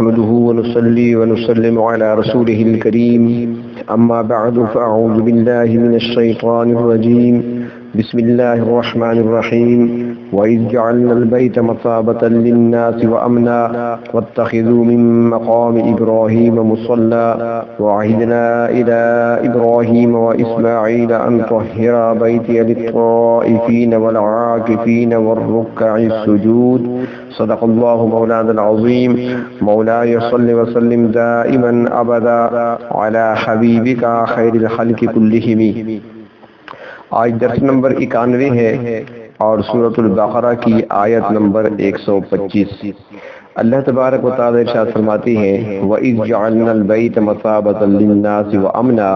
نحمده ونصلي ونسلم على رسوله الكريم أما بعد فأعوذ بالله من الشيطان الرجيم بسم الله الرحمن الرحيم وإذ جعلنا البيت مثابة للناس وأمنا واتخذوا من مقام إبراهيم مصلى وعهدنا إلى إبراهيم وإسماعيل أن طهرا بيتي للطائفين والعاكفين والركع السجود صدق الله مولانا العظيم مولاي صل وسلم دائما أبدا على حبيبك خير الخلق كلهم۔ آج درس نمبر 91 ہے اور سورۃ البقرہ کی آیت نمبر 125۔ اللہ تبارک و تعالی ارشاد فرماتے ہیں وَإِذْ جَعَلْنَا الْبَيْتَ مَثَابَةً لِلنَّاسِ وَأَمْنًا،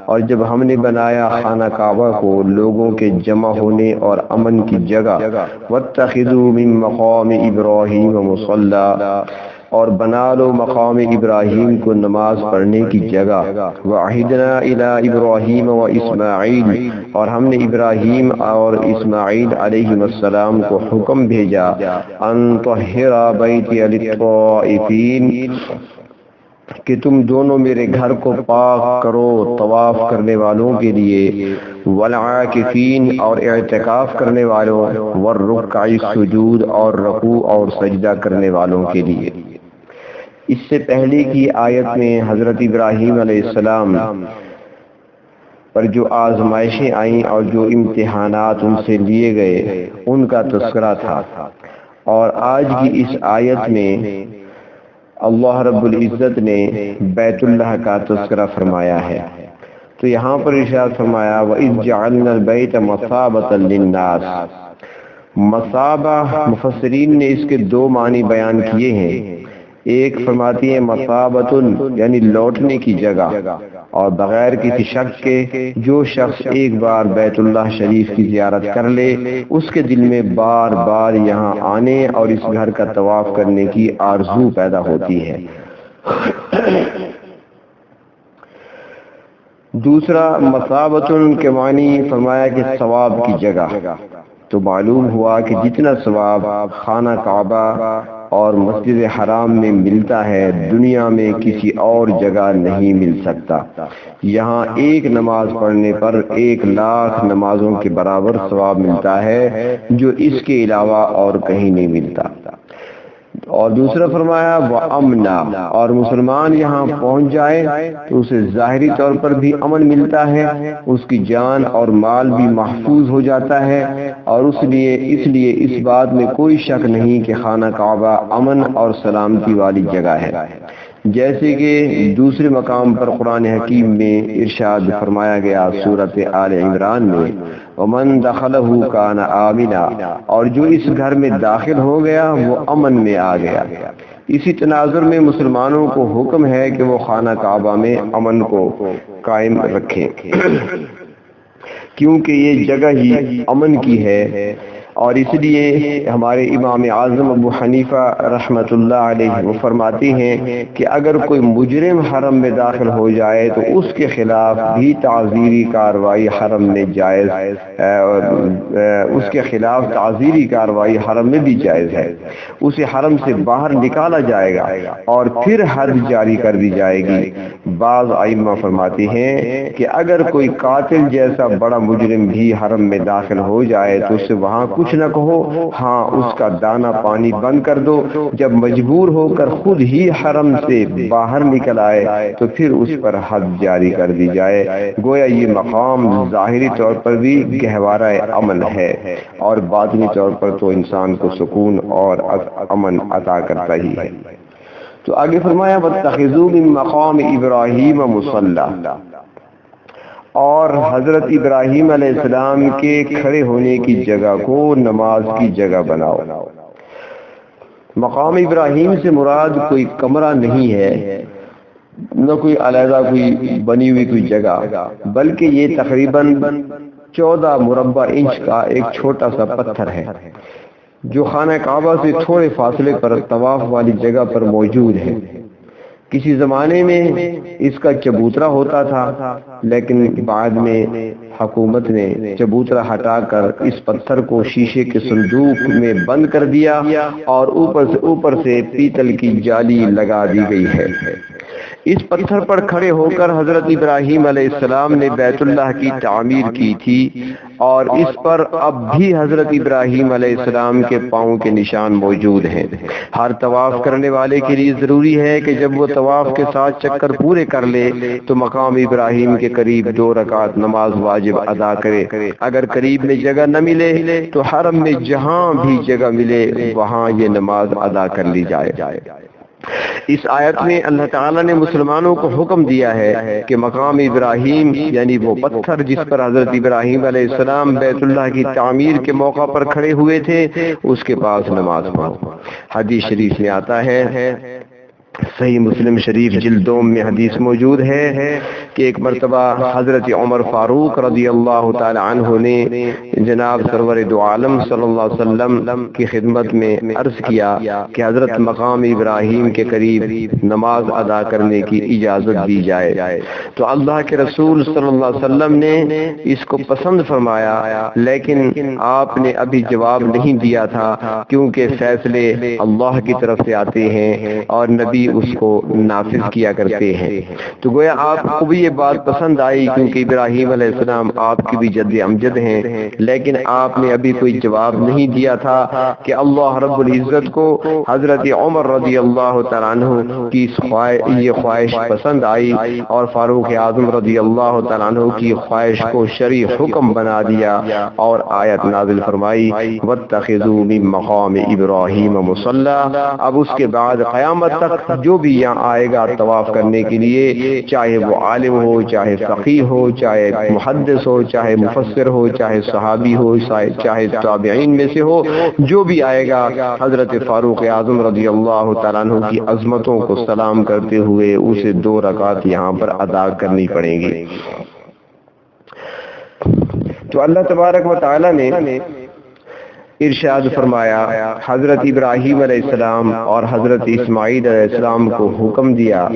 اور جب ہم نے بنایا خانہ کعبہ کو لوگوں کے جمع ہونے اور امن کی جگہ، وَاتَّخِذُوا مِن مَقَامِ إِبْرَاهِيمَ مُصَلًّى، اور بنا لو مقام ابراہیم کو نماز پڑھنے کی جگہ، وعہدنا الی ابراہیم و اسماعیل، اور ہم نے ابراہیم اور اسماعیل علیہ السلام کو حکم بھیجا ان طہر بیتی للطائفین، کہ تم دونوں میرے گھر کو پاک کرو طواف کرنے والوں کے لیے، والعاکفین، اور اعتکاف کرنے والوں، والرکع السجود، اور رکوع اور سجدہ کرنے والوں کے لیے۔ اس سے پہلے کی آیت میں حضرت ابراہیم علیہ السلام پر جو آزمائشیں آئیں اور جو امتحانات ان سے لیے گئے ان کا تذکرہ تھا، اور آج کی اس آیت میں اللہ رب العزت نے بیت اللہ کا تذکرہ فرمایا ہے۔ تو یہاں پر ارشاد فرمایا وَإِذْ جَعَلْنَا الْبَيْتَ مَثَابَةً لِلنَّاسِ۔ مثابہ مفسرین نے اس کے دو معنی بیان کیے ہیں۔ ایک فرماتی ہے مثابۃن، یعنی لوٹنے کی جگہ، اور بغیر کسی شک کے جو شخص ایک بار بیت اللہ شریف کی زیارت کر لے اس کے دل میں بار بار یہاں آنے اور اس گھر کا طواف کرنے کی آرزو پیدا ہوتی ہے۔ دوسرا مثابۃن کے معنی فرمایا کہ ثواب کی جگہ، تو معلوم ہوا کہ جتنا ثواب خانہ کعبہ اور مسجد حرام میں ملتا ہے دنیا میں کسی اور جگہ نہیں مل سکتا۔ یہاں ایک نماز پڑھنے پر 1,00,000 نمازوں کے برابر ثواب ملتا ہے جو اس کے علاوہ اور کہیں نہیں ملتا۔ اور دوسرا فرمایا وَأَمْنًا، اور مسلمان یہاں پہنچ جائے تو اسے ظاہری طور پر بھی امن ملتا ہے، اس کی جان اور مال بھی محفوظ ہو جاتا ہے، اور اس لیے اس بات میں کوئی شک نہیں کہ خانہ کعبہ امن اور سلامتی والی جگہ ہے، جیسے کہ دوسرے مقام پر قرآن حکیم میں ارشاد فرمایا گیا سورۃ آل عمران میں وَمَن دَخَلَهُ كَانَ آمِنًا، اور جو اس گھر میں داخل ہو گیا وہ امن میں آ گیا۔ اسی تناظر میں مسلمانوں کو حکم ہے کہ وہ خانہ کعبہ میں امن کو قائم رکھیں، کیونکہ یہ جگہ ہی امن کی ہے۔ اور اس لیے ہمارے امام اعظم ابو حنیفہ رحمۃ اللہ علیہ وہ فرماتے ہیں کہ اگر کوئی مجرم حرم میں داخل ہو جائے تو اس کے خلاف بھی تعزیری کارروائی حرم میں جائز، اس کے خلاف تعزیری کارروائی حرم میں بھی جائز ہے۔ اسے حرم سے باہر نکالا جائے گا اور پھر حد جاری کر دی جائے گی۔ بعض ائمہ فرماتے ہیں کہ اگر کوئی قاتل جیسا بڑا مجرم بھی حرم میں داخل ہو جائے تو اسے وہاں کچھ نہ کہو، ہاں اس کا دانا پانی بند کر دو، جب مجبور ہو کر خود ہی حرم سے باہر نکل آئے تو پھر اس پر حد جاری کر دی جائے۔ گویا یہ مقام ظاہری طور پر بھی گہوارہ امن ہے اور باطنی طور پر تو انسان کو سکون اور امن عطا کرتا ہی ہے۔ تو آگے فرمایا وَاتَّخِذُوا مِن مَقَامِ إِبْرَاهِيمَ مُصَلًّى، اور حضرت ابراہیم علیہ السلام کے کھڑے ہونے کی جگہ کو نماز کی جگہ بناؤ۔ مقام ابراہیم سے مراد کوئی کمرہ نہیں ہے، نہ کوئی علیحدہ کوئی بنی ہوئی کوئی جگہ، بلکہ یہ تقریباً 14 مربع انچ کا ایک چھوٹا سا پتھر ہے جو خانہ کعبہ سے تھوڑے فاصلے پر طواف والی جگہ پر موجود ہے۔ کسی زمانے میں اس کا چبوترا ہوتا تھا، لیکن بعد میں حکومت نے چبوترا ہٹا کر اس پتھر کو شیشے کے صندوق میں بند کر دیا اور اوپر سے پیتل کی جالی لگا دی گئی ہے۔ اس پتھر پر کھڑے ہو کر حضرت ابراہیم علیہ السلام نے بیت اللہ کی تعمیر کی تھی، اور اس پر اب بھی حضرت ابراہیم علیہ السلام کے پاؤں کے نشان موجود ہیں۔ ہر طواف کرنے والے کے لیے ضروری ہے کہ جب وہ طواف کے ساتھ چکر پورے کر لے تو مقام ابراہیم کے قریب 2 رکعت نماز واجب ادا کرے۔ اگر قریب میں جگہ نہ ملے تو حرم میں جہاں بھی جگہ ملے وہاں یہ نماز ادا کر لی جائے۔ اس آیت میں اللہ تعالیٰ نے مسلمانوں کو حکم دیا ہے کہ مقام ابراہیم یعنی وہ پتھر جس پر حضرت ابراہیم علیہ السلام بیت اللہ کی تعمیر کے موقع پر کھڑے ہوئے تھے اس کے پاس نماز پڑھو۔ حدیث شریف میں آتا ہے، صحیح مسلم شریف جلد 2 میں حدیث موجود ہے کہ ایک مرتبہ حضرت عمر فاروق رضی اللہ تعالی عنہ نے جناب سرور دو عالم صلی اللہ علیہ وسلم کی خدمت میں عرض کیا کہ حضرت مقام ابراہیم کے قریب نماز ادا کرنے کی اجازت دی جائے، تو اللہ کے رسول صلی اللہ علیہ وسلم نے اس کو پسند فرمایا، لیکن آپ نے ابھی جواب نہیں دیا تھا کیونکہ فیصلے اللہ کی طرف سے آتے ہیں اور نبی اس کو نافذ کیا کرتے ہیں۔ تو گویا آپ کو بھی یہ بات پسند آئی کیونکہ ابراہیم علیہ السلام آپ کی بھی جد امجد ہیں، لیکن آپ نے ابھی کوئی جواب نہیں دیا تھا کہ اللہ رب العزت کو حضرت عمر رضی اللہ تعالیٰ عنہ کی یہ خواہش پسند آئی اور فاروق اعظم رضی اللہ تعالیٰ عنہ کی خواہش کو شرعی حکم بنا دیا اور آیت نازل فرمائی واتخذوا من مقام ابراہیم مصلی۔ اب اس کے بعد قیامت تک جو بھی یہاں آئے گا طواف کرنے کے لیے، چاہے وہ عالم ہو، چاہے فقیہ ہو، چاہے محدث ہو، چاہے مفسر ہو، چاہے صحابی ہو، چاہے تابعین میں سے ہو، جو بھی آئے گا حضرت فاروق اعظم رضی اللہ تعالیٰ عنہ کی عظمتوں کو سلام کرتے ہوئے اسے 2 رکعت یہاں پر ادا کرنی پڑیں گی۔ تو اللہ تبارک و تعالیٰ نے ارشاد فرمایا، حضرت ابراہیم علیہ السلام اور حضرت اسماعیل علیہ السلام کو حکم دیا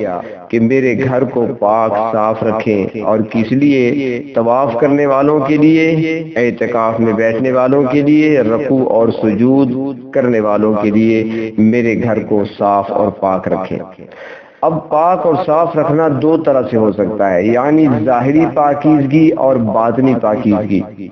کہ میرے گھر کو پاک صاف رکھیں، اور کس لیے؟ طواف کرنے والوں کے لیے، اعتکاف میں بیٹھنے والوں کے لیے، رکوع اور سجود کرنے والوں کے لیے میرے گھر کو صاف اور پاک رکھیں۔ اب پاک اور صاف رکھنا 2 طرح سے ہو سکتا ہے، یعنی ظاہری پاکیزگی اور باطنی پاکیزگی۔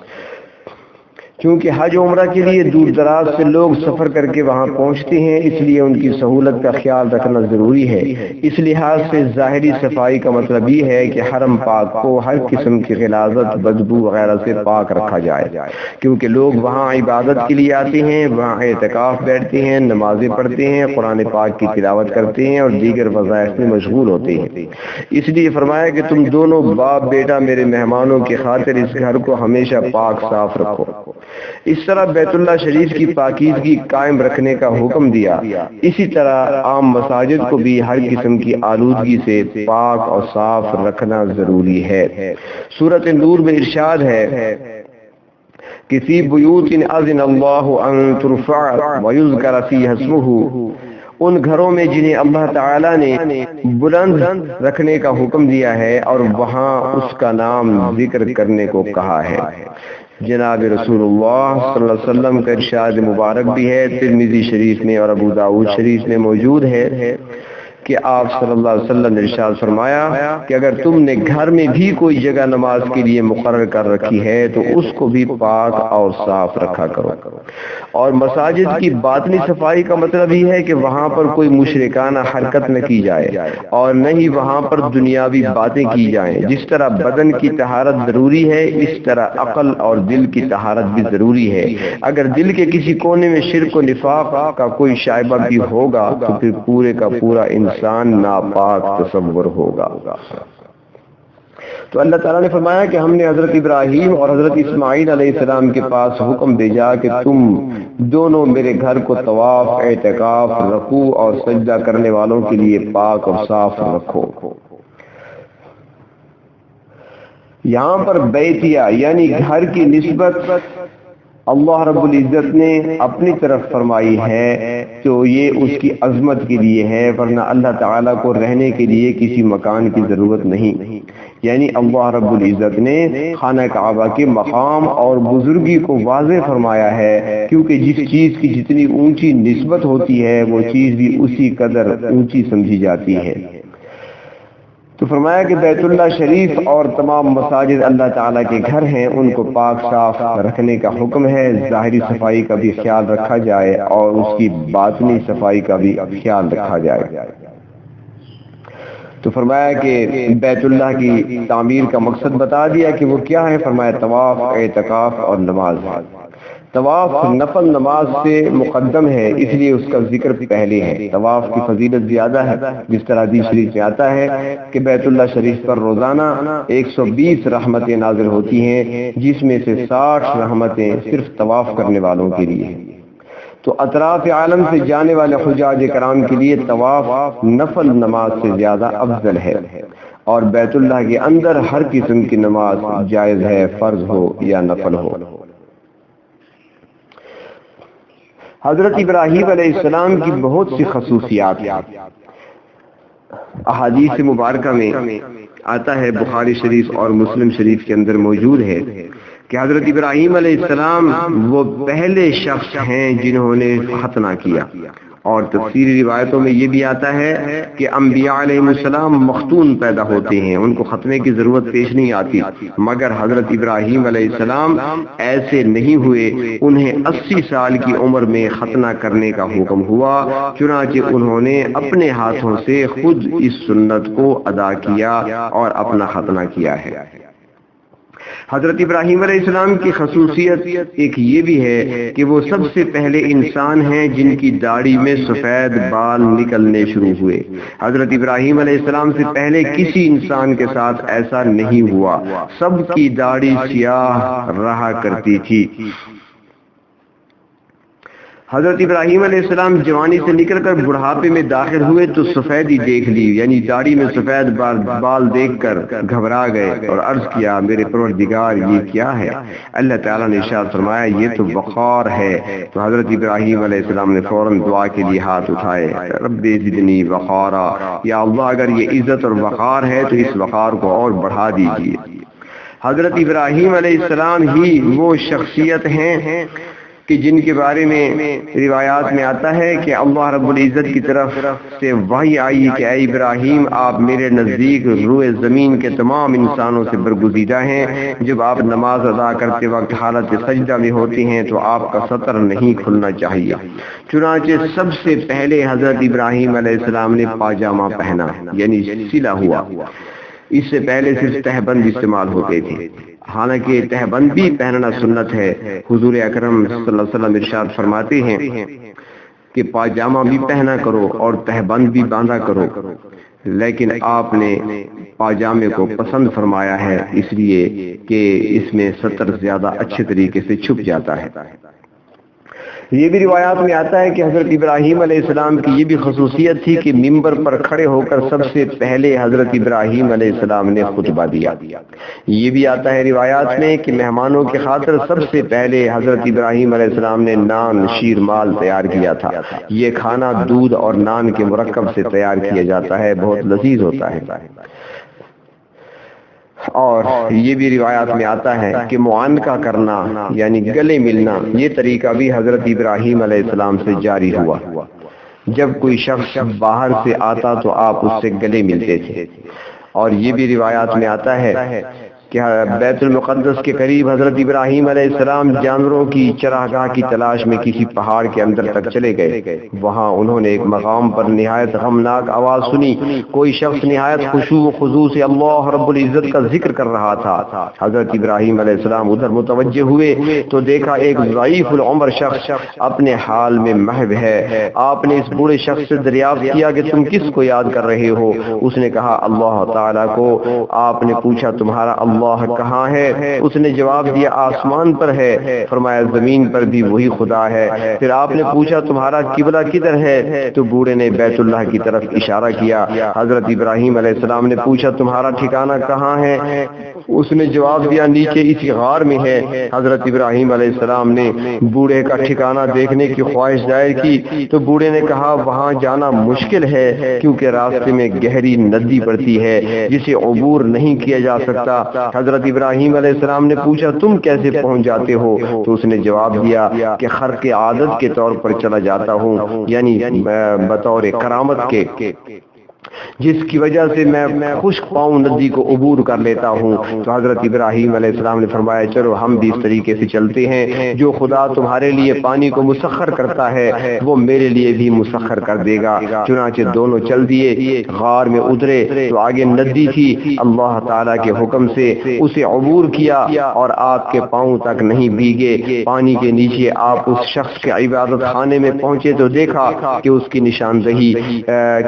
کیونکہ حج عمرہ کے لیے دور دراز سے لوگ سفر کر کے وہاں پہنچتے ہیں، اس لیے ان کی سہولت کا خیال رکھنا ضروری ہے۔ اس لحاظ سے ظاہری صفائی کا مطلب یہ ہے کہ حرم پاک کو ہر قسم کی غلاظت، بدبو وغیرہ سے پاک رکھا جائے، کیونکہ لوگ وہاں عبادت کے لیے آتے ہیں، وہاں اعتکاف بیٹھتے ہیں، نمازیں پڑھتے ہیں، قرآن پاک کی تلاوت کرتے ہیں اور دیگر وظائف میں مشغول ہوتے ہیں۔ اس لیے فرمایا کہ تم دونوں باپ بیٹا میرے مہمانوں کی خاطر اس گھر کو ہمیشہ پاک صاف رکھو۔ اس طرح بیت اللہ شریف کی پاکیزگی قائم رکھنے کا حکم دیا۔ اسی طرح عام مساجد کو بھی ہر قسم کی آلودگی سے پاک اور صاف رکھنا ضروری ہے۔ سورۃ نور میں ارشاد ہے کہ فی بیوت اذن اللہ ان ترفع ویذکر فیہا اسمہ، ان گھروں میں جنہیں اللہ تعالیٰ نے بلند رکھنے کا حکم دیا ہے اور وہاں اس کا نام ذکر کرنے کو کہا ہے۔ جناب رسول اللہ صلی اللہ علیہ وسلم کا ارشاد مبارک بھی ہے، ترمذی شریف میں اور ابو داؤد شریف میں موجود ہے کہ آپ صلی اللہ علیہ وسلم نے ارشاد فرمایا کہ اگر تم نے گھر میں بھی کوئی جگہ نماز کے لیے مقرر کر رکھی ہے تو اس کو بھی پاک اور صاف رکھا کرو۔ اور مساجد کی باطنی صفائی کا مطلب یہ ہے کہ وہاں پر کوئی مشرکانہ حرکت نہ کی جائے اور نہ ہی وہاں پر دنیاوی باتیں کی جائیں۔ جس طرح بدن کی طہارت ضروری ہے، اس طرح عقل اور دل کی طہارت بھی ضروری ہے۔ اگر دل کے کسی کونے میں شرک و نفاق کا کوئی شائبہ بھی ہوگا تو پھر پورے کا پورا انسان ناپاک تصور ہوگا۔ تو اللہ تعالیٰ نے فرمایا کہ ہم نے حضرت ابراہیم اور حضرت اسماعیل علیہ السلام کے پاس حکم بھیجا کہ تم دونوں میرے گھر کو طواف، اعتکاف، رکوع اور سجدہ کرنے والوں کے لیے پاک اور صاف رکھو۔ یہاں پر بیتیا یعنی گھر کی نسبت اللہ رب العزت نے اپنی طرف فرمائی ہے تو یہ اس کی عظمت کے لیے ہے، ورنہ اللہ تعالیٰ کو رہنے کے لیے کسی مکان کی ضرورت نہیں۔ یعنی اللہ رب العزت نے خانہ کعبہ کے مقام اور بزرگی کو واضح فرمایا ہے، کیونکہ جس چیز کی جتنی اونچی نسبت ہوتی ہے وہ چیز بھی اسی قدر اونچی سمجھی جاتی ہے۔ تو فرمایا کہ بیت اللہ شریف اور تمام مساجد اللہ تعالیٰ کے گھر ہیں، ان کو پاک صاف رکھنے کا حکم ہے، ظاہری صفائی کا بھی خیال رکھا جائے اور اس کی باطنی صفائی کا بھی خیال رکھا جائے۔ تو فرمایا کہ بیت اللہ کی تعمیر کا مقصد بتا دیا کہ وہ کیا ہے، فرمایا طواف، اعتکاف اور نماز۔ طواف نفل نماز سے مقدم ہے، اس لیے اس کا ذکر پہلے ہے۔ طواف کی فضیلت زیادہ ہے، جس طرح حدیث شریف میں آتا ہے کہ بیت اللہ شریف پر روزانہ 120 رحمتیں نازل ہوتی ہیں، جس میں سے 60 رحمتیں صرف طواف کرنے والوں کے لیے ہیں۔ تو اطراف عالم سے جانے والے حجاج کرام کے لیے طواف نفل نماز سے زیادہ افضل ہے، اور بیت اللہ کے اندر ہر قسم کی نماز جائز ہے، فرض ہو یا نفل ہو۔ حضرت ابراہیم علیہ السلام کی بہت سی خصوصیات ہیں۔ احادیث مبارکہ میں آتا ہے، بخاری شریف اور مسلم شریف کے اندر موجود ہے کہ حضرت ابراہیم علیہ السلام وہ پہلے شخص ہیں جنہوں نے ختنہ کیا، اور تفسیری روایتوں میں یہ بھی آتا ہے کہ انبیاء علیہ السلام مختون پیدا ہوتے ہیں، ان کو ختنے کی ضرورت پیش نہیں آتی، مگر حضرت ابراہیم علیہ السلام ایسے نہیں ہوئے، انہیں 80 سال کی عمر میں ختنہ کرنے کا حکم ہوا، چنانچہ انہوں نے اپنے ہاتھوں سے خود اس سنت کو ادا کیا اور اپنا ختنہ کیا ہے۔ حضرت ابراہیم علیہ السلام کی خصوصیت ایک یہ بھی ہے کہ وہ سب سے پہلے انسان ہیں جن کی داڑھی میں سفید بال نکلنے شروع ہوئے۔ حضرت ابراہیم علیہ السلام سے پہلے کسی انسان کے ساتھ ایسا نہیں ہوا، سب کی داڑھی سیاہ رہا کرتی تھی۔ حضرت ابراہیم علیہ السلام جوانی سے نکل کر بڑھاپے میں داخل ہوئے تو سفیدی دیکھ لی، یعنی داڑھی میں سفید بال دیکھ کر گھبرا گئے اور عرض کیا، میرے پروردگار یہ کیا ہے؟ اللہ تعالیٰ نے ارشاد فرمایا، یہ تو وقار ہے۔ تو حضرت ابراہیم علیہ السلام نے فوراً دعا کے لیے ہاتھ اٹھائے، رب زدنی وقارا، یا اللہ اگر یہ عزت اور وقار ہے تو اس وقار کو اور بڑھا دیجیے۔ حضرت ابراہیم علیہ السلام ہی وہ شخصیت ہیں کہ جن کے بارے میں روایات میں آتا ہے کہ اللہ رب العزت کی طرف سے وحی آئی کہ اے ابراہیم، آپ میرے نزدیک روئے زمین کے تمام انسانوں سے برگزیدہ ہیں، جب آپ نماز ادا کرتے وقت حالت سجدہ میں ہوتے ہیں تو آپ کا سطر نہیں کھلنا چاہیے۔ چنانچہ سب سے پہلے حضرت ابراہیم علیہ السلام نے پاجامہ پہنا، یعنی سلا ہوا۔ اس سے پہلے صرف تہبند استعمال ہوتے تھے، حالانکہ تہبند بھی پہننا سنت ہے۔ حضور اکرم صلی اللہ علیہ وسلم ارشاد فرماتے ہیں کہ پاجامہ بھی پہنا کرو اور تہبند بھی باندھا کرو، لیکن آپ نے پاجامے کو پسند فرمایا ہے، اس لیے کہ اس میں سطر زیادہ اچھے طریقے سے چھپ جاتا ہے۔ یہ بھی روایات میں آتا ہے کہ حضرت ابراہیم علیہ السلام کی یہ بھی خصوصیت تھی کہ منبر پر کھڑے ہو کر سب سے پہلے حضرت ابراہیم علیہ السلام نے خطبہ دیا۔ یہ بھی آتا ہے روایات میں کہ مہمانوں کی خاطر سب سے پہلے حضرت ابراہیم علیہ السلام نے نان شیر مال تیار کیا تھا۔ یہ کھانا دودھ اور نان کے مرکب سے تیار کیا جاتا ہے، بہت لذیذ ہوتا ہے۔ اور یہ بھی روایات میں آتا ہے کہ معانقہ کرنا یعنی گلے ملنا، یہ طریقہ بھی حضرت ابراہیم علیہ السلام سے جاری ہوا۔ جب کوئی شخص باہر سے آتا تو آپ اس سے گلے ملتے تھے۔ اور یہ بھی روایات میں آتا ہے کہ بیت المقدس کے قریب حضرت ابراہیم علیہ السلام جانوروں کی چراگاہ کی تلاش میں کسی پہاڑ کے اندر تک چلے گئے۔ وہاں انہوں نے ایک مقام پر نہایت غمناک آواز سنی، کوئی شخص نہایت خشوع و خضوع سے اللہ رب العزت کا ذکر کر رہا تھا۔ حضرت ابراہیم علیہ السلام ادھر متوجہ ہوئے تو دیکھا ایک ضعیف العمر شخص اپنے حال میں محو ہے۔ آپ نے اس بوڑھے شخص سے دریافت کیا کہ تم کس کو یاد کر رہے ہو؟ اس نے کہا اللہ تعالیٰ کو۔ آپ نے پوچھا تمہارا اللہ اللہ کہاں ہے؟ اس نے جواب دیا آسمان پر ہے۔ فرمایا زمین پر بھی وہی خدا ہے۔ پھر آپ نے پوچھا تمہارا قبلہ کدھر ہے؟ تو بوڑھے نے بیت اللہ کی طرف اشارہ کیا۔ حضرت ابراہیم علیہ السلام نے پوچھا تمہارا ٹھکانہ کہاں ہے؟ اس نے جواب دیا نیچے اسی غار میں ہے۔ حضرت ابراہیم علیہ السلام نے بوڑھے کا ٹھکانہ دیکھنے کی خواہش ظاہر کی تو بوڑھے نے کہا وہاں جانا مشکل ہے کیونکہ راستے میں گہری ندی پڑتی ہے جسے عبور نہیں کیا جا سکتا۔ حضرت ابراہیم علیہ السلام نے پوچھا تم کیسے پہنچ جاتے ہو؟ تو اس نے جواب دیا کہ خرق عادت کے طور پر چلا جاتا ہوں، یعنی بطور کرامت کے، جس کی وجہ سے میں خشک پاؤں ندی کو عبور کر لیتا ہوں۔ تو حضرت ابراہیم علیہ السلام نے فرمایا چلو ہم بھی اس طریقے سے چلتے ہیں، جو خدا تمہارے لیے پانی کو مسخر کرتا ہے وہ میرے لیے بھی مسخر کر دے گا۔ چنانچہ دونوں چل دیے، غار میں اترے تو آگے ندی تھی، اللہ تعالیٰ کے حکم سے اسے عبور کیا اور آپ کے پاؤں تک نہیں بھیگے۔ پانی کے نیچے آپ اس شخص کے عبادت خانے میں پہنچے تو دیکھا کہ اس کی نشاندہی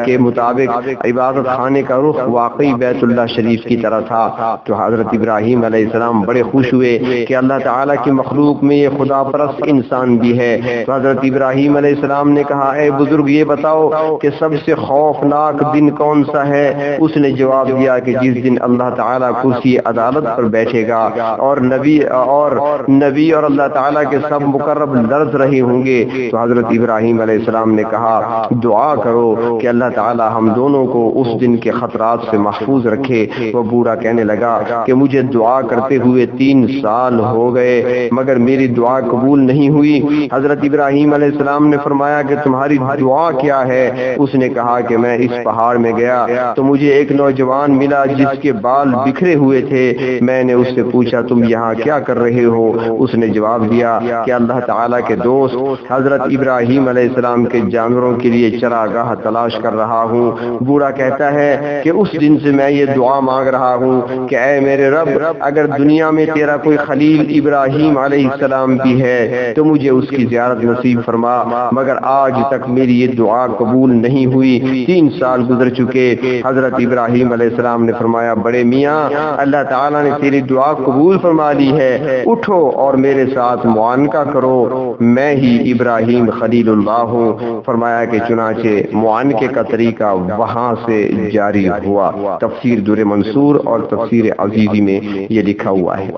کے مطابق عبادت خانے کا رخ واقعی بیت اللہ شریف کی طرح تھا۔ تو حضرت ابراہیم علیہ السلام بڑے خوش ہوئے کہ اللہ تعالیٰ کی مخلوق میں یہ خدا پرست انسان بھی ہے۔ تو حضرت ابراہیم علیہ السلام نے کہا اے بزرگ یہ بتاؤ کہ سب سے خوفناک دن کون سا ہے؟ اس نے جواب دیا کہ جس دن اللہ تعالیٰ کرسی عدالت پر بیٹھے گا اور نبی اور اللہ تعالیٰ کے سب مقرب لرز رہے ہوں گے۔ تو حضرت ابراہیم علیہ السلام نے کہا دعا کرو کہ اللہ تعالیٰ ہم دونوں کو اس دن کے خطرات سے محفوظ رکھے۔ وہ بوڑھا کہنے لگا کہ مجھے دعا کرتے ہوئے 3 سال ہو گئے مگر میری دعا قبول نہیں ہوئی۔ حضرت ابراہیم علیہ السلام نے فرمایا کہ تمہاری دعا کیا ہے؟ اس نے کہا کہ میں اس پہاڑ میں گیا تو مجھے ایک نوجوان ملا جس کے بال بکھرے ہوئے تھے۔ میں نے اس سے پوچھا تم یہاں کیا کر رہے ہو؟ اس نے جواب دیا کہ اللہ تعالیٰ کے دوست حضرت ابراہیم علیہ السلام کے جانوروں کے لیے چراگاہ تلاش کر رہا ہوں۔ بوڑھا کہتا ہے کہ اس دن سے میں یہ دعا مانگ رہا ہوں کہ اے میرے رب اگر دنیا میں تیرا کوئی خلیل ابراہیم علیہ السلام بھی ہے تو مجھے اس کی زیارت نصیب فرما، مگر آج تک میری یہ دعا قبول نہیں ہوئی۔ 3 سال گزر چکے۔ حضرت ابراہیم علیہ السلام نے فرمایا بڑے میاں اللہ تعالیٰ نے تیری دعا قبول فرما لی ہے، اٹھو اور میرے ساتھ معانقہ کرو، میں ہی ابراہیم خلیل اللہ ہوں۔ فرمایا کہ چنانچہ معانقے کا طریقہ وہاں سے جاری ہوا۔ تفسیر در منصور اور تفسیر عزیزی میں یہ لکھا ہوا ہے۔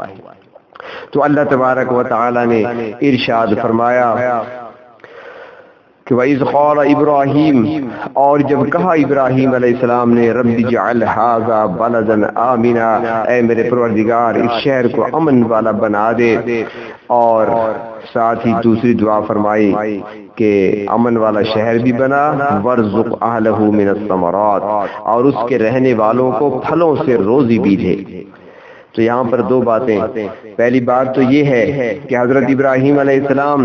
تو اللہ تبارک و تعالی نے ارشاد فرمایا کہ وَإِذْ قَالَ إِبْرَاهِيمُ، اور جب کہا ابراہیم علیہ السلام نے رب اجعل هَذَا بَلَدًا آمِنًا، اے میرے پروردگار اس شہر کو امن والا بنا دے، اور ساتھ ہی دوسری دعا فرمائی کہ امن والا شہر بھی بنا، وَارْزُقْ أَهْلَهُ مِنَ الثَّمَرَاتِ، اور اس کے رہنے والوں کو پھلوں سے روزی بھی دے۔ تو یہاں پر 2 باتیں، پہلی بات تو یہ ہے کہ حضرت ابراہیم علیہ السلام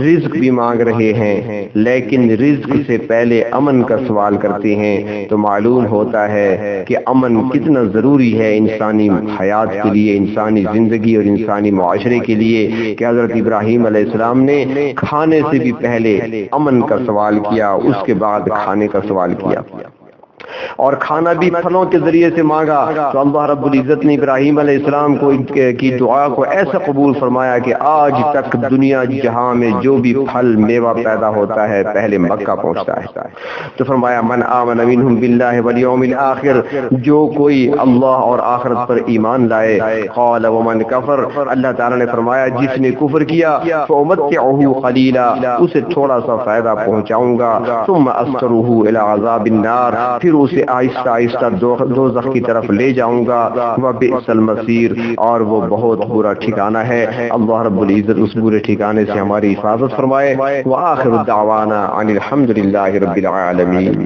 رزق بھی مانگ رہے ہیں لیکن رزق سے پہلے امن کا سوال کرتے ہیں، تو معلوم ہوتا ہے کہ امن کتنا ضروری ہے انسانی حیات کے لیے، انسانی زندگی اور انسانی معاشرے کے لیے، کہ حضرت ابراہیم علیہ السلام نے کھانے سے بھی پہلے امن کا سوال کیا، اس کے بعد کھانے کا سوال کیا، اور کھانا بھی پھلوں کے ذریعے سے مانگا۔ تو اللہ رب العزت نے ابراہیم علیہ السلام کی دعا کو ایسا قبول فرمایا کہ آج تک دنیا جہاں میں جو بھی پھل میوہ پیدا ہوتا ہے پہلے مکہ پہنچتا ہے۔ تو فرمایا من آمن منہم باللہ والیوم الآخر، جو کوئی اللہ اور آخرت پر ایمان لائے، قال ومن کفر، اللہ تعالیٰ نے فرمایا جس نے کفر کیا فامتعہ قلیلا، اسے تھوڑا سا فائدہ پہنچاؤں گا، ثم اضطرہ الی عذاب النار، پھر اسے آہستہ آہستہ دوزخ کی طرف لے جاؤں گا، وبئس المصیر، اور وہ بہت برا ٹھکانہ ہے۔ اللہ رب العزت اس برے ٹھکانے سے ہماری حفاظت فرمائے۔ وآخر دعوانا ان الحمد للہ رب العالمین۔